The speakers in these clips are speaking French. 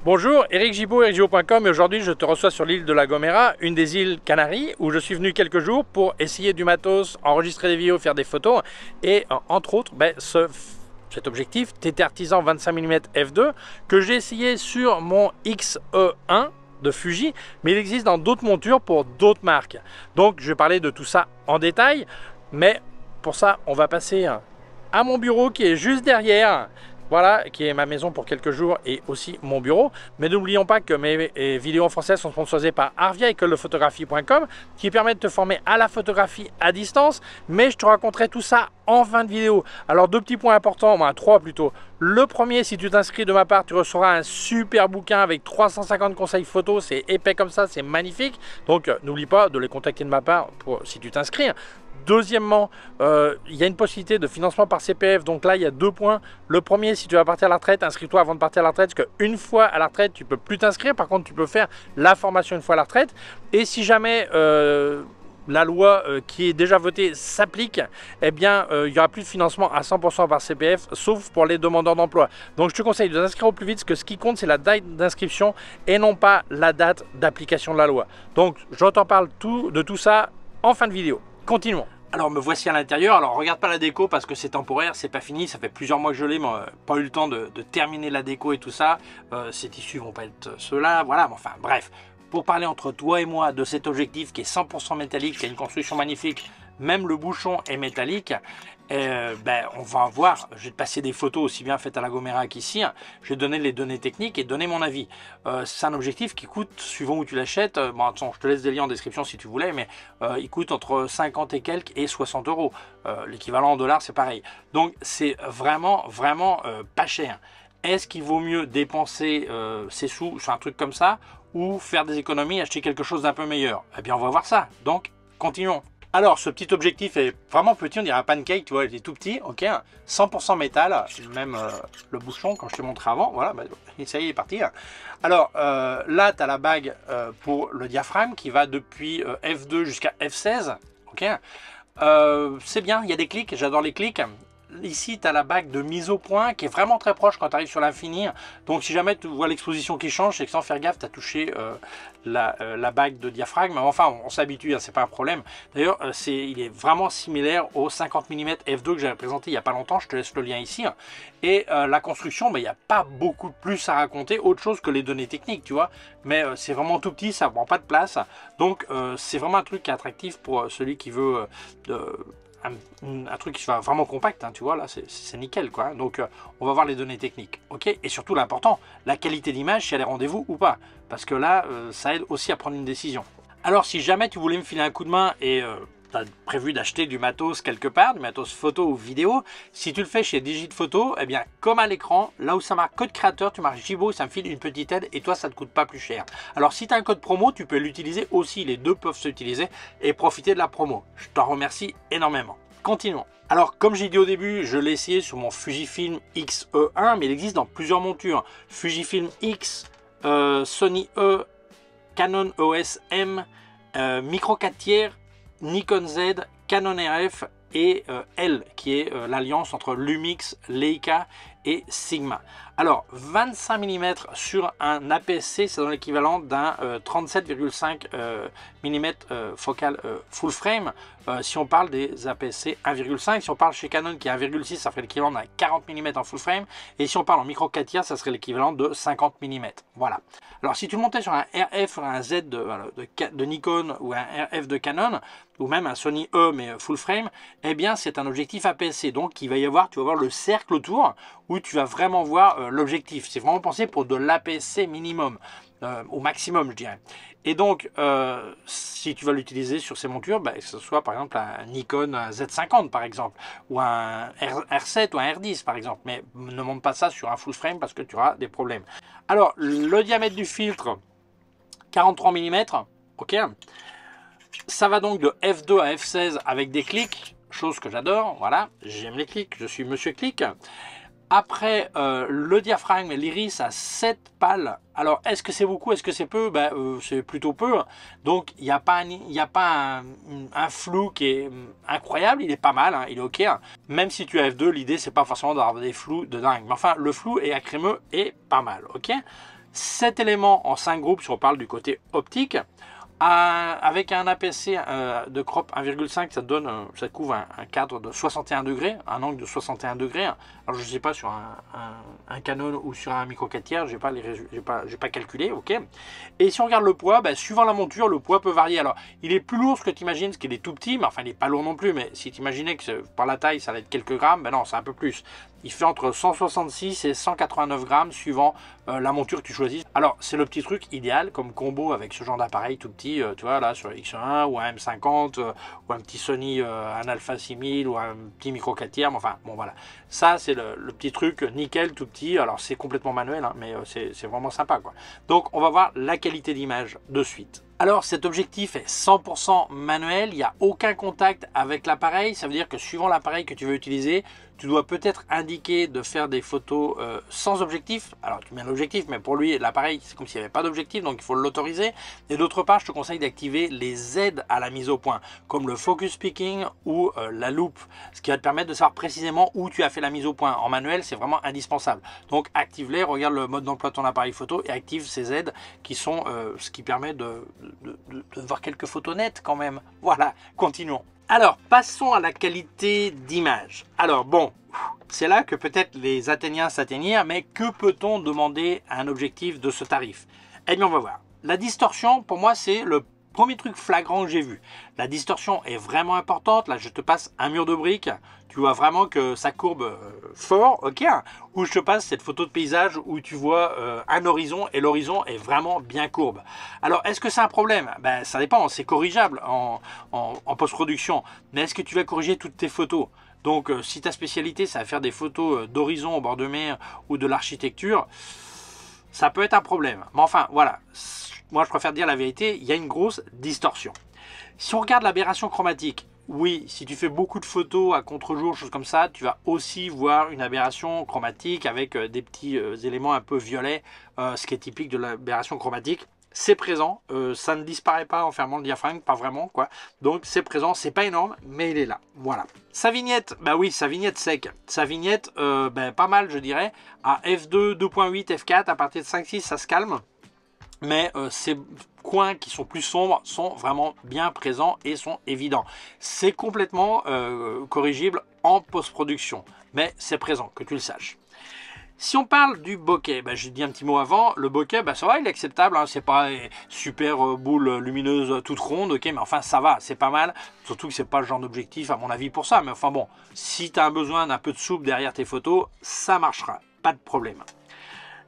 Bonjour, Eric Gibaud, ericgibaud.com, et aujourd'hui je te reçois sur l'île de La Gomera, une des îles Canaries, où je suis venu quelques jours pour essayer du matos, enregistrer des vidéos, faire des photos, et entre autres, cet objectif TT Artisan 25 mm f2 que j'ai essayé sur mon XE1 de Fuji, mais il existe dans d'autres montures pour d'autres marques. Donc je vais parler de tout ça en détail, mais pour ça on va passer à mon bureau qui est juste derrière. Voilà, qui est ma maison pour quelques jours et aussi mon bureau. Mais n'oublions pas que mes vidéos en français sont sponsorisées par Arvia, écoledephotographie.com, qui permet de te former à la photographie à distance. Mais je te raconterai tout ça en fin de vidéo. Alors, deux petits points importants, trois plutôt. Le premier, si tu t'inscris de ma part, tu recevras un super bouquin avec 350 conseils photos. C'est épais comme ça, c'est magnifique. Donc, n'oublie pas de les contacter de ma part si tu t'inscris. Deuxièmement, il y a une possibilité de financement par CPF. Donc là, il y a deux points. Le premier, si tu vas partir à la retraite, inscris-toi avant de partir à la retraite, parce qu'une fois à la retraite, tu ne peux plus t'inscrire. Par contre, tu peux faire la formation une fois à la retraite. Et si jamais la loi qui est déjà votée s'applique, eh bien, il n'y aura plus de financement à 100% par CPF, sauf pour les demandeurs d'emploi. Donc, je te conseille de t'inscrire au plus vite, parce que ce qui compte, c'est la date d'inscription et non pas la date d'application de la loi. Donc, je t'en parle de tout ça en fin de vidéo. Continuons. Alors me voici à l'intérieur. Alors regarde pas la déco parce que c'est temporaire, c'est pas fini, ça fait plusieurs mois que je l'ai, mais pas eu le temps de terminer la déco et tout ça. Ces tissus vont pas être ceux-là, voilà, mais enfin bref. Pour parler entre toi et moi de cet objectif qui est 100% métallique, qui a une construction magnifique, même le bouchon est métallique, on va voir, je vais te passer des photos aussi bien faites à La Gomera qu'ici, je vais te donner les données techniques et donner mon avis. C'est un objectif qui coûte, suivant où tu l'achètes, je te laisse des liens en description si tu voulais, mais il coûte entre 50 et quelques et 60 euros. L'équivalent en dollars, c'est pareil. Donc c'est vraiment pas cher. Est-ce qu'il vaut mieux dépenser ses sous sur un truc comme ça ou faire des économies et acheter quelque chose d'un peu meilleur? Eh bien, on va voir ça. Donc, continuons. Alors, ce petit objectif est vraiment petit, on dirait un pancake, tu vois, il est tout petit, ok, 100% métal, même le bouchon, comme je te montré avant, voilà, ça y est, il est parti. Alors, là, tu as la bague pour le diaphragme qui va depuis F2 jusqu'à F16, ok. C'est bien, il y a des clics, j'adore les clics. Ici, tu as la bague de mise au point qui est vraiment très proche quand tu arrives sur l'infini. Donc, si jamais tu vois l'exposition qui change, c'est que sans faire gaffe, tu as touché la bague de diaphragme. Enfin, on s'habitue, hein, c'est pas un problème. D'ailleurs, il est vraiment similaire au 50 mm f2 que j'avais présenté il n'y a pas longtemps. Je te laisse le lien ici. Et la construction, il n'y a pas beaucoup de plus à raconter, autre chose que les données techniques, tu vois. Mais c'est vraiment tout petit, ça ne prend pas de place. Donc, c'est vraiment un truc qui est attractif pour celui qui veut... un truc qui soit vraiment compact, hein, tu vois, là c'est nickel quoi. Donc on va voir les données techniques, ok. Et surtout l'important, la qualité d'image, si elle est rendez-vous ou pas, parce que là ça aide aussi à prendre une décision. Alors si jamais tu voulais me filer un coup de main et tu as prévu d'acheter du matos quelque part, du matos photo ou vidéo, si tu le fais chez Digiphoto, eh bien comme à l'écran, là où ça marque code créateur, tu marques Gibaud, ça me file une petite aide et toi ça ne te coûte pas plus cher. Alors si tu as un code promo, tu peux l'utiliser aussi, les deux peuvent s'utiliser et profiter de la promo. Je t'en remercie énormément. Continuons. Alors comme j'ai dit au début, je l'ai essayé sur mon Fujifilm X-E1, mais il existe dans plusieurs montures. Fujifilm X, Sony E, Canon EOS M, Micro 4 tiers, Nikon Z, Canon RF et L, qui est l'alliance entre Lumix, Leica et Sigma. Alors 25 mm sur un APS-C, c'est dans l'équivalent d'un 37,5 mm focal full frame. Si on parle des APS-C 1,5, si on parle chez Canon qui est 1,6, ça ferait l'équivalent d'un 40 mm en full frame. Et si on parle en micro 4 tiers, ça serait l'équivalent de 50 mm. Voilà. Alors si tu le montais sur un RF, un Z de Nikon ou un RF de Canon, ou même un Sony E mais full frame, eh bien c'est un objectif APS-C. Donc il va y avoir, tu vas voir le cercle autour où tu vas vraiment voir l'objectif. C'est vraiment pensé pour de l'APS-C minimum, au maximum je dirais. Et donc si tu vas l'utiliser sur ces montures, que ce soit par exemple un Nikon Z50 par exemple, ou un R7 ou un R10 par exemple, mais ne monte pas ça sur un full frame parce que tu auras des problèmes. Alors le diamètre du filtre, 43 mm, ok. Ça va donc de F2 à F16 avec des clics, chose que j'adore, voilà, j'aime les clics, je suis monsieur clic. Après, le diaphragme et l'iris à 7 pales. Alors, est-ce que c'est beaucoup, est-ce que c'est peu? C'est plutôt peu. Donc, il n'y a pas, un flou qui est incroyable. Il est pas mal, hein, il est OK. Hein. Même si tu as F2, l'idée, c'est pas forcément d'avoir des flous de dingue. Mais enfin, le flou est à crémeux et pas mal, OK. 7 éléments en 5 groupes si on parle du côté optique. Avec un APS-C de crop 1,5, ça te donne, ça te couvre un cadre de 61 degrés, un angle de 61 degrés. Alors je ne sais pas sur un Canon ou sur un micro 4 tiers, j'ai pas calculé, ok. Et si on regarde le poids, suivant la monture, le poids peut varier. Alors il est plus lourd ce que tu imagines, parce qu'il est tout petit, mais enfin il n'est pas lourd non plus. Mais si tu imaginais que par la taille ça allait être quelques grammes, ben non, c'est un peu plus. Il fait entre 166 et 189 grammes suivant la monture que tu choisis. Alors c'est le petit truc idéal comme combo avec ce genre d'appareil tout petit, tu vois là sur le X1 ou un M50 ou un petit Sony, un Alpha 6000 ou un petit micro 4 tiers. Enfin bon voilà, ça c'est le petit truc nickel tout petit. Alors c'est complètement manuel hein, mais c'est vraiment sympa quoi. Donc on va voir la qualité d'image de suite. Alors cet objectif est 100% manuel, il n'y a aucun contact avec l'appareil, ça veut dire que suivant l'appareil que tu veux utiliser, tu dois peut-être indiquer de faire des photos sans objectif. Alors tu mets l'objectif, mais pour lui l'appareil c'est comme s'il n'y avait pas d'objectif, donc il faut l'autoriser. Et d'autre part, je te conseille d'activer les aides à la mise au point, comme le focus picking ou la loupe, ce qui va te permettre de savoir précisément où tu as fait la mise au point. En manuel, c'est vraiment indispensable. Donc active-les, regarde le mode d'emploi de ton appareil photo et active ces aides qui sont ce qui permet de voir quelques photos nettes quand même. Voilà, continuons. Alors, passons à la qualité d'image. Alors bon, c'est là que peut-être les Athéniens s'atteignirent, mais que peut-on demander à un objectif de ce tarif? Eh bien, on va voir. La distorsion, pour moi, c'est le premier truc flagrant que j'ai vu. La distorsion est vraiment importante. Là, je te passe un mur de briques. Tu vois vraiment que ça courbe fort, ok. Ou je te passe cette photo de paysage où tu vois un horizon et l'horizon est vraiment bien courbe. Alors, est-ce que c'est un problème? Ben, ça dépend, c'est corrigeable en post-production. Mais est-ce que tu vas corriger toutes tes photos? Donc, si ta spécialité, c'est à faire des photos d'horizon au bord de mer ou de l'architecture, ça peut être un problème. Mais enfin, voilà. Moi, je préfère dire la vérité, il y a une grosse distorsion. Si on regarde l'aberration chromatique, oui, si tu fais beaucoup de photos à contre-jour, choses comme ça, tu vas aussi voir une aberration chromatique avec des petits éléments un peu violets, ce qui est typique de l'aberration chromatique. C'est présent, ça ne disparaît pas en fermant le diaphragme, pas vraiment quoi. Donc c'est présent, c'est pas énorme, mais il est là. Voilà. Sa vignette, bah oui, sa vignette sec. Sa vignette, pas mal je dirais. À F2, 2.8, F4, à partir de 5.6, ça se calme. Mais ces coins qui sont plus sombres sont vraiment bien présents et sont évidents. C'est complètement corrigible en post-production, mais c'est présent, que tu le saches. Si on parle du bokeh, j'ai dit un petit mot avant, le bokeh, ça va, il est acceptable, hein, c'est pas super boule lumineuse toute ronde, ok, mais enfin ça va, c'est pas mal, surtout que c'est pas le genre d'objectif à mon avis pour ça, mais enfin bon, si tu as besoin d'un peu de soupe derrière tes photos, ça marchera, pas de problème.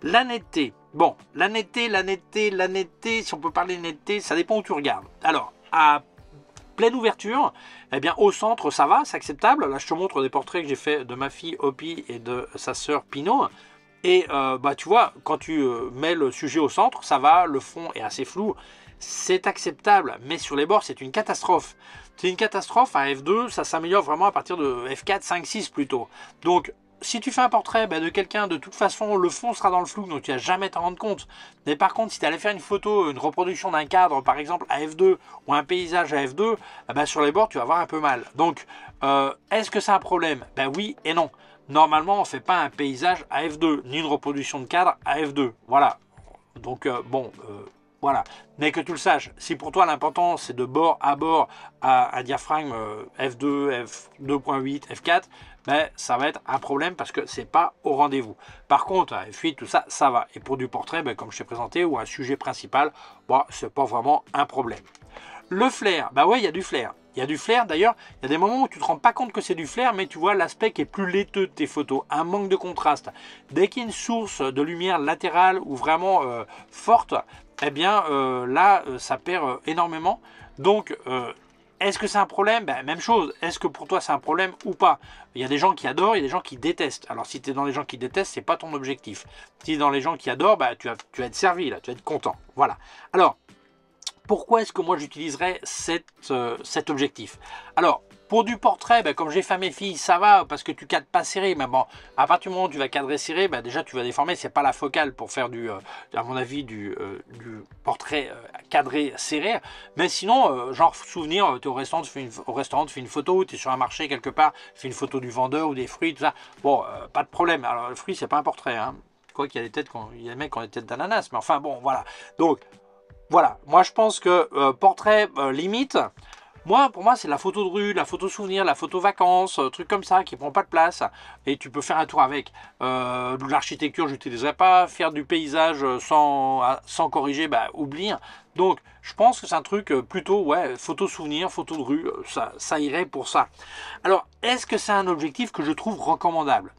La netteté, bon, la netteté, si on peut parler de netteté, ça dépend où tu regardes. Alors, à pleine ouverture, eh bien au centre ça va, c'est acceptable. Là je te montre des portraits que j'ai fait de ma fille Hopi et de sa sœur Pinot. Et tu vois, quand tu mets le sujet au centre, ça va, le fond est assez flou, c'est acceptable, mais sur les bords c'est une catastrophe. C'est une catastrophe à F2, ça s'améliore vraiment à partir de F4, 5, 6 plutôt. Donc si tu fais un portrait de quelqu'un, de toute façon, le fond sera dans le flou, donc tu vas jamais t'en rendre compte. Mais par contre, si tu allais faire une photo, une reproduction d'un cadre, par exemple à F2, ou un paysage à F2, sur les bords, tu vas avoir un peu mal. Donc, est-ce que c'est un problème? Oui et non. Normalement, on ne fait pas un paysage à F2, ni une reproduction de cadre à F2. Voilà. Donc, voilà. Mais que tu le saches, si pour toi l'important c'est de bord à bord à un diaphragme F2, F2.8, F4, ça va être un problème parce que c'est pas au rendez-vous. Par contre, à F8, tout ça, ça va. Et pour du portrait, comme je t'ai présenté, ou un sujet principal, c'est pas vraiment un problème. Le flair, ouais, il y a du flair. Il y a du flair, d'ailleurs, il y a des moments où tu ne te rends pas compte que c'est du flair, mais tu vois l'aspect qui est plus laiteux de tes photos, un manque de contraste. Dès qu'il y a une source de lumière latérale ou vraiment forte, eh bien là, ça perd énormément. Donc, est-ce que c'est un problème? Même chose, est-ce que pour toi c'est un problème ou pas? Il y a des gens qui adorent, il y a des gens qui détestent. Alors si tu es dans les gens qui détestent, c'est pas ton objectif. Si tu es dans les gens qui adorent, tu vas être servi, là, tu vas être content. Voilà. Alors, pourquoi est-ce que moi j'utiliserais cet objectif? Alors, pour du portrait, comme j'ai fait à mes filles, ça va parce que tu cadres pas serré. Mais bon, à partir du moment où tu vas cadrer serré, déjà tu vas déformer. C'est pas la focale pour faire à mon avis, du portrait cadré serré. Mais sinon, genre souvenir, tu es au restaurant, tu fais une photo, tu es sur un marché quelque part, tu fais une photo du vendeur ou des fruits, tout ça. Bon, pas de problème. Alors le fruit, c'est pas un portrait, hein. Quoi qu'il y a il y a des mecs qui ont des têtes d'ananas, mais enfin bon, voilà. Donc, voilà. Moi, je pense que portrait limite, pour moi, c'est la photo de rue, la photo souvenir, la photo vacances, truc comme ça qui prend pas de place. Et tu peux faire un tour avec. De l'architecture, je n'utiliserai pas. Faire du paysage sans corriger, bah, oublie. Donc, je pense que c'est un truc plutôt, ouais, photo souvenir, photo de rue, ça irait pour ça. Alors, est-ce que c'est un objectif que je trouve recommandable?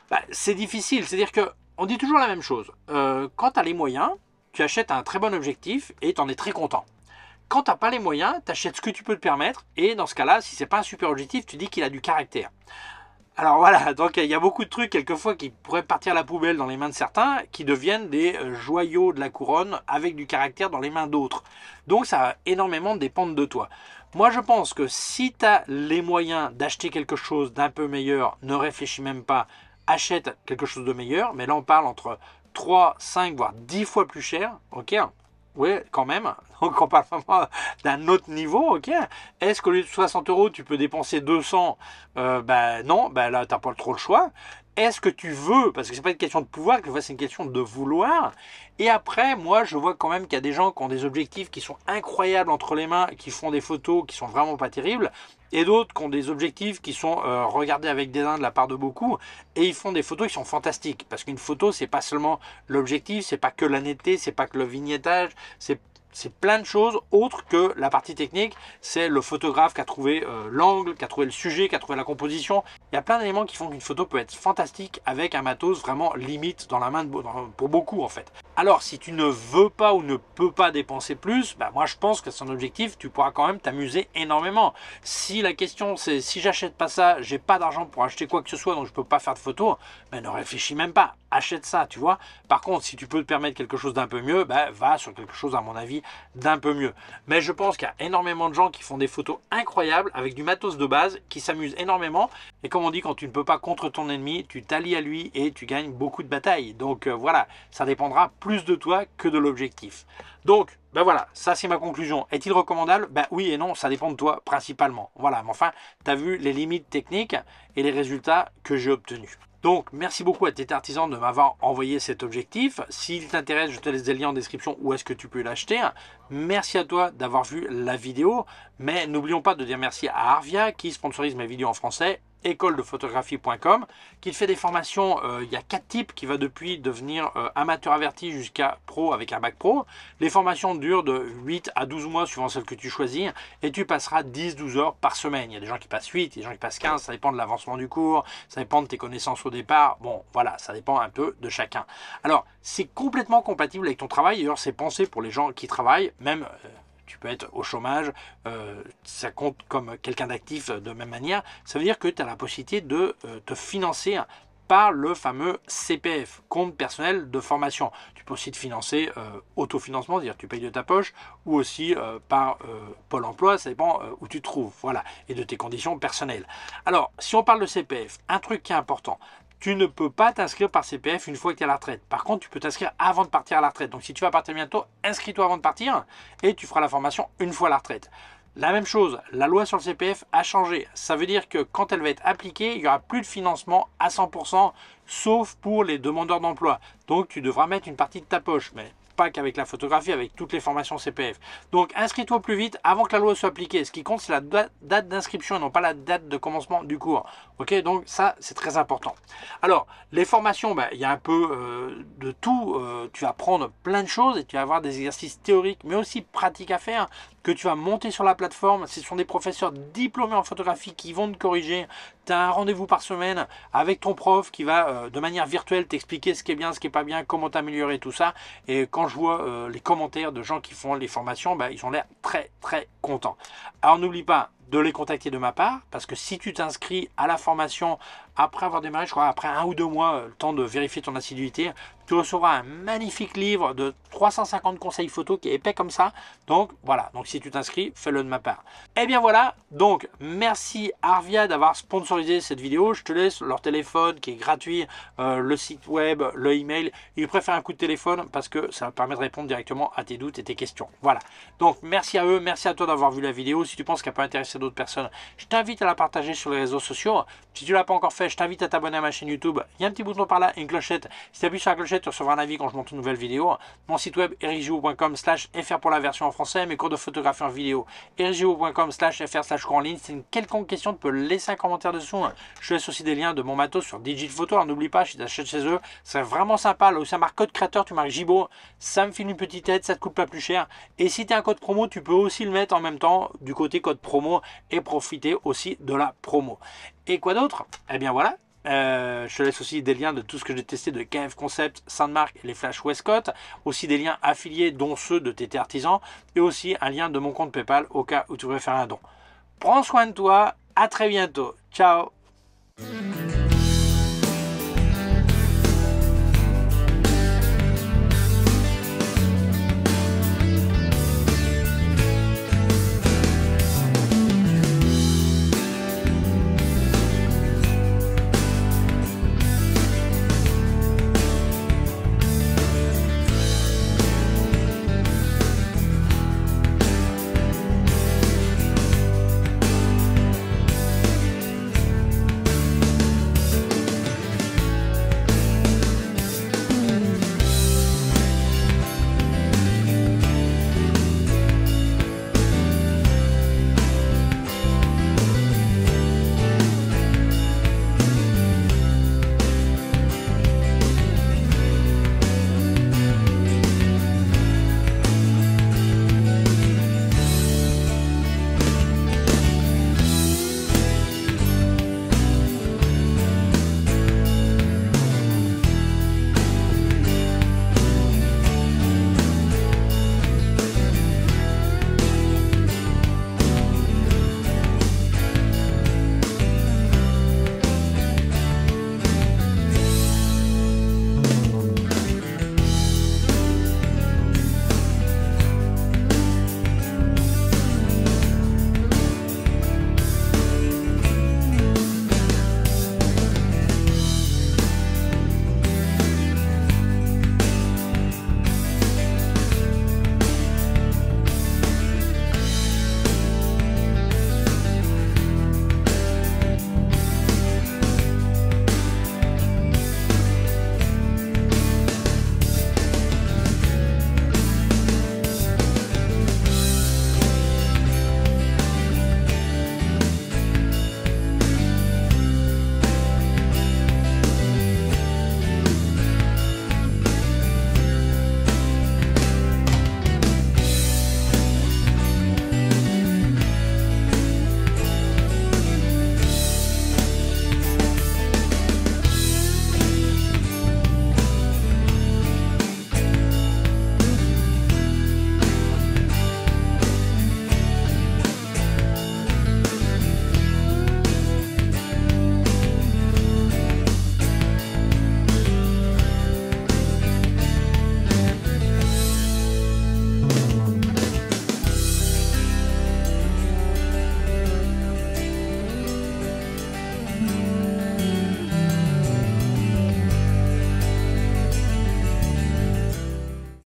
Bah, c'est difficile, c'est-à-dire que on dit toujours la même chose. Quand tu as les moyens, tu achètes un très bon objectif et tu en es très content. Quand tu n'as pas les moyens, tu achètes ce que tu peux te permettre et dans ce cas-là, si c'est pas un super objectif, tu dis qu'il a du caractère. Alors voilà, donc il y a beaucoup de trucs quelquefois qui pourraient partir à la poubelle dans les mains de certains, qui deviennent des joyaux de la couronne avec du caractère dans les mains d'autres. Donc ça va énormément dépendre de toi. Moi je pense que si tu as les moyens d'acheter quelque chose d'un peu meilleur, ne réfléchis même pas, achète quelque chose de meilleur, mais là on parle entre 3, 5, voire 10 fois plus cher, ok? Oui, quand même. Donc on parle vraiment d'un autre niveau, ok. Est-ce qu'au lieu de 60 €, tu peux dépenser 200? Ben non, ben là, tu n'as pas trop le choix. Est-ce que tu veux? Parce que c'est pas une question de pouvoir, quelquefois c'est une question de vouloir. Et après, moi, je vois quand même qu'il y a des gens qui ont des objectifs qui sont incroyables entre les mains, qui font des photos qui sont vraiment pas terribles, et d'autres qui ont des objectifs qui sont regardés avec dédain de la part de beaucoup, et ils font des photos qui sont fantastiques. Parce qu'une photo, c'est pas seulement l'objectif, c'est pas que la netteté, c'est pas que le vignettage, c'est plein de choses autres que la partie technique. C'est le photographe qui a trouvé l'angle, qui a trouvé le sujet, qui a trouvé la composition. Il y a plein d'éléments qui font qu'une photo peut être fantastique avec un matos vraiment limite dans la main pour beaucoup en fait. Alors si tu ne veux pas ou ne peux pas dépenser plus, bah, moi je pense que c'est un objectif, tu pourras quand même t'amuser énormément. Si la question c'est si j'achète pas ça, j'ai pas d'argent pour acheter quoi que ce soit donc je peux pas faire de photos, bah, ne réfléchis même pas, achète ça, tu vois. Par contre si tu peux te permettre quelque chose d'un peu mieux, bah, va sur quelque chose à mon avis d'un peu mieux. Mais je pense qu'il y a énormément de gens qui font des photos incroyables avec du matos de base, qui s'amusent énormément. Et comme on dit, quand tu ne peux pas contre ton ennemi, tu t'allies à lui et tu gagnes beaucoup de batailles. Donc voilà, ça dépendra plus de toi que de l'objectif. Donc ben voilà, ça c'est ma conclusion. Est-il recommandable? Ben oui et non, ça dépend de toi principalement. Voilà, mais enfin, tu as vu les limites techniques et les résultats que j'ai obtenus. Donc, merci beaucoup à TT Artisan de m'avoir envoyé cet objectif. S'il t'intéresse, je te laisse des liens en description où est-ce que tu peux l'acheter. Merci à toi d'avoir vu la vidéo. Mais n'oublions pas de dire merci à Arvia qui sponsorise mes vidéos en français, écoledefotographie.com, qui fait des formations, il y a 4 types, qui va depuis devenir amateur averti jusqu'à pro avec un bac pro. Les formations durent de 8 à 12 mois suivant celle que tu choisis et tu passeras 10-12 heures par semaine. Il y a des gens qui passent 8, il y a des gens qui passent 15, ça dépend de l'avancement du cours, ça dépend de tes connaissances au départ. Bon, voilà, ça dépend un peu de chacun. Alors, c'est complètement compatible avec ton travail. D'ailleurs, c'est pensé pour les gens qui travaillent, même... tu peux être au chômage, ça compte comme quelqu'un d'actif de même manière. Ça veut dire que tu as la possibilité de te financer par le fameux CPF, compte personnel de formation. Tu peux aussi te financer autofinancement, c'est-à-dire tu payes de ta poche, ou aussi par Pôle emploi, ça dépend où tu te trouves, voilà, et de tes conditions personnelles. Alors, si on parle de CPF, un truc qui est important, tu ne peux pas t'inscrire par CPF une fois que tu es à la retraite. Par contre, tu peux t'inscrire avant de partir à la retraite. Donc, si tu vas partir bientôt, inscris-toi avant de partir et tu feras la formation une fois à la retraite. La même chose, la loi sur le CPF a changé. Ça veut dire que quand elle va être appliquée, il n'y aura plus de financement à 100%, sauf pour les demandeurs d'emploi. Donc, tu devras mettre une partie de ta poche. Mais pas qu'avec la photographie, avec toutes les formations CPF. Donc inscris-toi plus vite avant que la loi soit appliquée. Ce qui compte, c'est la date d'inscription et non pas la date de commencement du cours. Ok, donc ça, c'est très important. Alors, les formations, il y a un peu de tout. Tu vas apprendre plein de choses et tu vas avoir des exercices théoriques, mais aussi pratiques à faire, que tu vas monter sur la plateforme. Ce sont des professeurs diplômés en photographie qui vont te corriger. Tu as un rendez-vous par semaine avec ton prof qui va de manière virtuelle t'expliquer ce qui est bien, ce qui n'est pas bien, comment t'améliorer, tout ça. Et quand je vois les commentaires de gens qui font les formations, ils ont l'air très très contents. Alors n'oublie pas de les contacter de ma part, parce que si tu t'inscris à la formation après avoir démarré, je crois après 1 ou 2 mois, le temps de vérifier ton assiduité, tu recevras un magnifique livre de 350 conseils photos qui est épais comme ça. Donc voilà, donc si tu t'inscris, fais-le de ma part. Et bien voilà, donc merci Arvia d'avoir sponsorisé cette vidéo. Je te laisse leur téléphone qui est gratuit, le site web, le email. Ils préfèrent un coup de téléphone parce que ça permet de répondre directement à tes doutes et tes questions. Voilà, donc merci à eux, merci à toi d'avoir vu la vidéo. Si tu penses qu'elle peut intéresser d'autres personnes, je t'invite à la partager sur les réseaux sociaux. Si tu ne l'as pas encore fait, fait, je t'invite à t'abonner à ma chaîne YouTube. Il y a un petit bouton par là, une clochette. Si tu appuies sur la clochette, tu recevras un avis quand je monte une nouvelle vidéo. Mon site web ericgiraud.com/fr pour la version en français. Mes cours de photographie en vidéo ericgiraud.com/fr/cours en ligne. C'est une quelconque question, tu peux laisser un commentaire dessous. Je te laisse aussi des liens de mon matos sur Digiphoto. Alors n'oublie pas, si tu achètes chez eux, c'est vraiment sympa. Là où ça marque code créateur, tu marques Gibaud. Ça me file une petite aide, ça te coûte pas plus cher. Et si tu as un code promo, tu peux aussi le mettre en même temps du côté code promo et profiter aussi de la promo. Et quoi d'autre? Eh bien voilà, je te laisse aussi des liens de tout ce que j'ai testé de KF Concept, Sandmark et les Flash Westcott. Aussi des liens affiliés dont ceux de TT Artisan. Et aussi un lien de mon compte PayPal au cas où tu veux faire un don. Prends soin de toi, à très bientôt. Ciao.